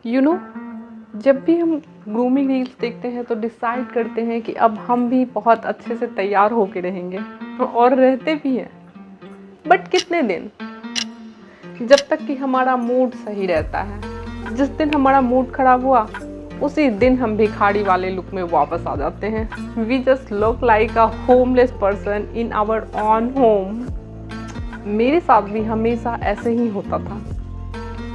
You know जब भी हम ग्रूमिंग रील्स देखते हैं तो डिसाइड करते हैं कि अब हम भी बहुत अच्छे से तैयार होके रहेंगे और रहते भी हैं। बट कितने दिन? जब तक कि हमारा मूड सही रहता है। जिस दिन हमारा मूड खराब हुआ उसी दिन हम भिखारी वाले लुक में वापस आ जाते हैं। We just look like a homeless person in our own home. मेरे साथ भी हमेशा ऐसे ही होता था।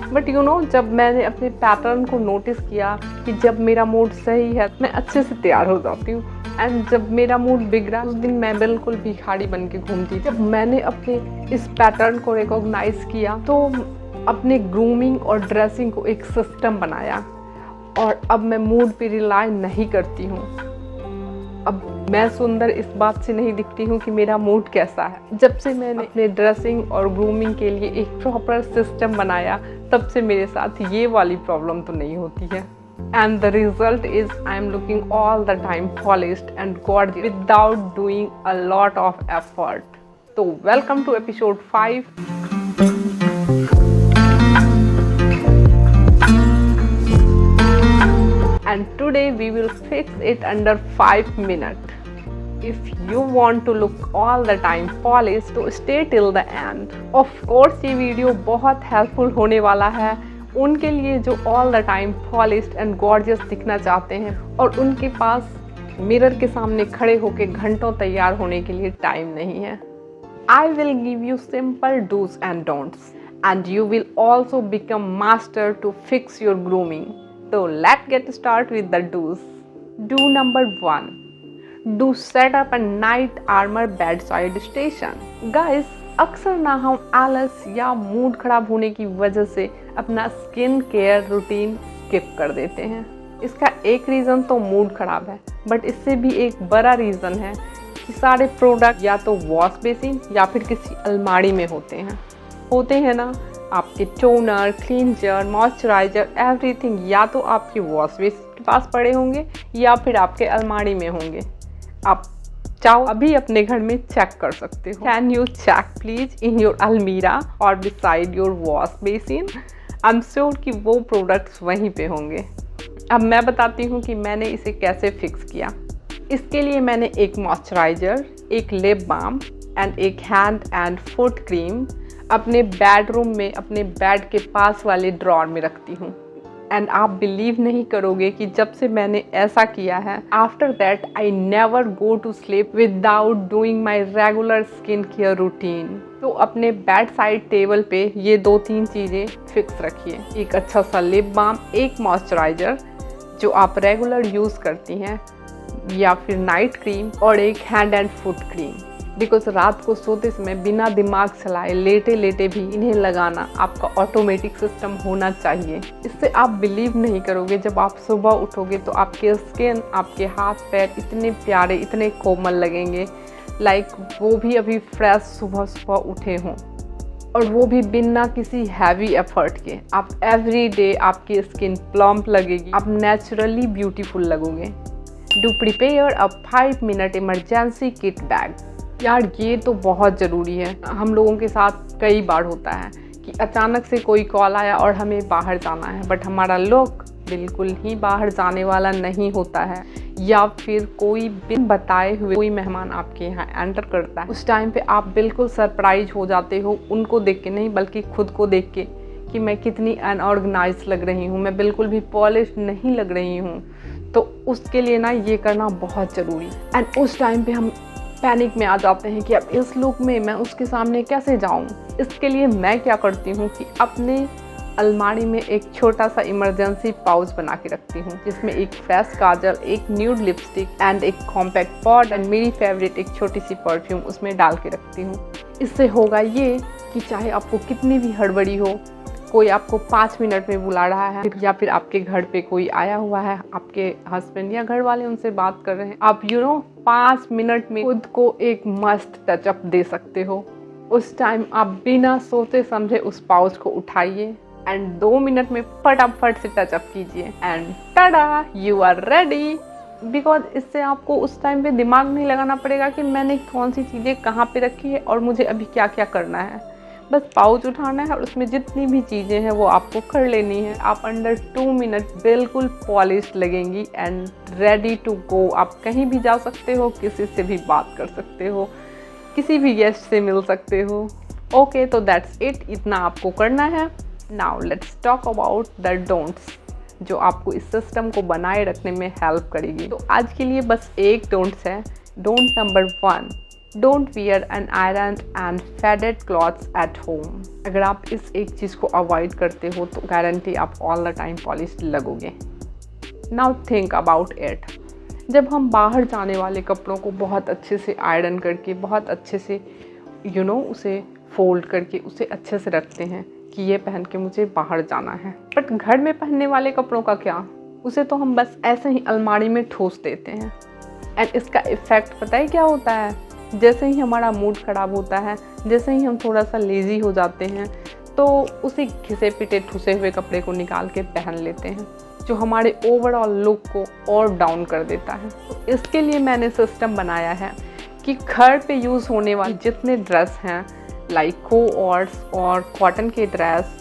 बट जब मैंने अपने पैटर्न को नोटिस किया कि जब मेरा मूड सही है मैं अच्छे से तैयार हो जाती हूँ, एंड जब मेरा मूड बिगड़ा उस दिन मैं बिल्कुल भिखारी बन के घूमती। जब मैंने अपने इस पैटर्न को रिकॉग्नाइज किया तो अपने ग्रूमिंग और ड्रेसिंग को एक सिस्टम बनाया और अब मैं मूड पे रिलाई नहीं करती हूँ। अब मैं सुंदर इस बात से नहीं दिखती हूँ कि मेरा मूड कैसा है। जब से मैंने अपने ड्रेसिंग और ग्रूमिंग के लिए एक प्रॉपर सिस्टम बनाया तब से मेरे साथ ये वाली प्रॉब्लम तो नहीं होती है। And the result is I am looking all the time polished and gorgeous without doing a lot of effort. So welcome to episode 5. And today we will fix it under 5 minutes. If you want to look all the time polished, तो stay till the end. Of course ये video बहुत helpful होने वाला है उनके लिए जो all the time polished and gorgeous दिखना चाहते हैं और उनके पास मिरर के सामने खड़े होकर घंटों तैयार होने के लिए टाइम नहीं है। I will give you simple do's and don'ts, and you will also become master to fix your grooming. So let's get started with the do's. Do number 1. Do set up a night armor bedside station. Guys, अक्सर ना हम आलस या mood खराब होने की वजह से अपना स्किन केयर रूटीन स्किप कर देते हैं। इसका एक रीज़न तो मूड खराब है, बट इससे भी एक बड़ा रीज़न है कि सारे प्रोडक्ट या तो वॉश बेसिन या फिर किसी अलमारी में होते हैं ना। आपके टोनर, क्लींजर, मॉइस्चराइजर, एवरीथिंग या तो आपके वॉश बेसिन के पास पड़े होंगे या फिर आपके अलमारी में होंगे। आप चाहो अभी अपने घर में चेक कर सकते हो। Can you check please in your अलमीरा और beside your wash basin? I am sure कि वो प्रोडक्ट्स वहीं पे होंगे। अब मैं बताती हूँ कि मैंने इसे कैसे फिक्स किया। इसके लिए मैंने एक मॉइस्चराइजर, एक लिप बाम एंड एक हैंड एंड फुट क्रीम अपने बेडरूम में अपने बेड के पास वाले ड्रॉर में रखती हूँ। एंड आप बिलीव नहीं करोगे कि जब से मैंने ऐसा किया है, after that I never go to sleep without doing my regular skin care routine. तो अपने बेड साइड टेबल पे ये 2-3 चीज़ें फिक्स रखिए। एक अच्छा सा लिप बाम, एक मॉइस्चराइजर जो आप रेगुलर यूज़ करती हैं या फिर नाइट क्रीम, और एक hand and foot cream. Because रात को सोते समय बिना दिमाग चलाए लेटे लेटे भी इन्हें लगाना आपका ऑटोमेटिक सिस्टम होना चाहिए। इससे आप बिलीव नहीं करोगे, जब आप सुबह उठोगे तो आपके स्किन, आपके हाथ पैर इतने प्यारे, इतने कोमल लगेंगे, लाइक वो भी अभी फ्रेश सुबह सुबह उठे हों, और वो भी बिना किसी हैवी एफर्ट के। आप एवरी डे आपकी स्किन प्लम्प लगेगी, आप नेचुरली ब्यूटीफुल लगोगे। Do prepare a 5 minute emergency kit bag. यार ये तो बहुत ज़रूरी है। हम लोगों के साथ कई बार होता है कि अचानक से कोई कॉल आया और हमें बाहर जाना है, बट हमारा लुक बिल्कुल ही बाहर जाने वाला नहीं होता है, या फिर कोई बिन बताए हुए कोई मेहमान आपके यहाँ एंटर करता है। उस टाइम पे आप बिल्कुल सरप्राइज हो जाते हो, उनको देख के नहीं बल्कि खुद को देख के, कि मैं कितनी अनऑर्गेनाइज लग रही हूँ, मैं बिल्कुल भी पॉलिश नहीं लग रही हूँ। तो उसके लिए ना ये करना बहुत ज़रूरी। एंड उस टाइम पे हम पैनिक में आ जाते हैं कि अब इस लुक में मैं उसके सामने कैसे जाऊं। इसके लिए मैं क्या करती हूँ कि अपने अलमारी में एक छोटा सा इमरजेंसी पाउच बना के रखती हूँ, जिसमें एक फेस काजल, एक न्यूड लिपस्टिक एंड एक कॉम्पैक्ट पॉट एंड मेरी फेवरेट एक छोटी सी परफ्यूम उसमें डाल के रखती हूँ। इससे होगा ये कि चाहे आपको कितनी भी हड़बड़ी हो, कोई आपको 5 मिनट में बुला रहा है या फिर आपके घर पे कोई आया हुआ है, आपके हस्बैंड या घर वाले उनसे बात कर रहे हैं, आप 5 मिनट में खुद को एक मस्त टचअप दे सकते हो। उस टाइम आप बिना सोचे समझे उस पाउच को उठाइए एंड 2 मिनट में फटाफट से टचअप कीजिए and tada, you are ready. Because इससे आपको उस टाइम पे दिमाग नहीं लगाना पड़ेगा कि मैंने कौन सी चीज़ें कहाँ पे रखी है और मुझे अभी क्या क्या करना है। बस पाउच उठाना है और उसमें जितनी भी चीज़ें हैं वो आपको कर लेनी है। आप अंडर 2 मिनट बिल्कुल पॉलिश लगेंगी एंड रेडी टू गो। आप कहीं भी जा सकते हो, किसी से भी बात कर सकते हो, किसी भी गेस्ट से मिल सकते हो। ओके, तो दैट्स इट, इतना आपको करना है। Now let's talk about the don'ts जो आपको इस सिस्टम को बनाए रखने में हेल्प करेगी। तो आज के लिए बस एक डोंट्स है। Don't number 1, don't wear an iron and faded clothes at home. अगर आप इस एक चीज़ को अवॉइड करते हो तो गारंटी आप ऑल द टाइम पॉलिश लगोगे। Now think about it. जब हम बाहर जाने वाले कपड़ों को बहुत अच्छे से आयरन करके, बहुत अच्छे से उसे फोल्ड करके उसे अच्छे से रखते हैं कि ये पहन के मुझे बाहर जाना है, बट घर में पहनने वाले कपड़ों का क्या? उसे तो हम बस ऐसे ही अलमारी में ठूस देते हैं। एंड इसका इफ़ेक्ट पता है क्या होता है? जैसे ही हमारा मूड ख़राब होता है, जैसे ही हम थोड़ा सा लेज़ी हो जाते हैं, तो उसी घिसे पिटे ठूसे हुए कपड़े को निकाल के पहन लेते हैं, जो हमारे ओवरऑल लुक को और डाउन कर देता है। तो इसके लिए मैंने सिस्टम बनाया है कि घर पे यूज़ होने वाले जितने ड्रेस हैं, लाइक कोऑर्ड्स और कॉटन के ड्रेस,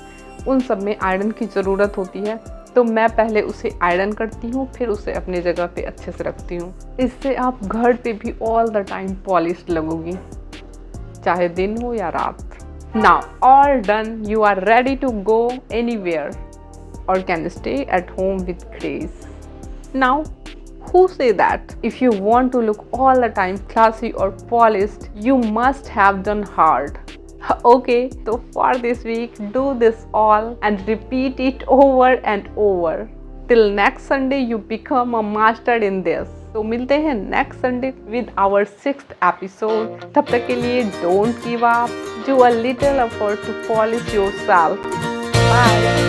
उन सब में आयरन की ज़रूरत होती है। तो मैं पहले उसे आयरन करती हूँ, फिर उसे अपनी जगह पे अच्छे से रखती हूँ। इससे आप घर पे भी ऑल द टाइम पॉलिश लगोगी, चाहे दिन हो या रात। Now all done, you are ready to go anywhere or can stay at home with grace. Now, who say that if you want to look all the time classy or polished, you must have done hard. Okay, so for this week, do this all and repeat it over and over. Till next Sunday, you become a master in this. तो मिलते हैं next Sunday with our 6th episode. तब तक के लिए don't give up. Do a little effort to polish yourself. Bye.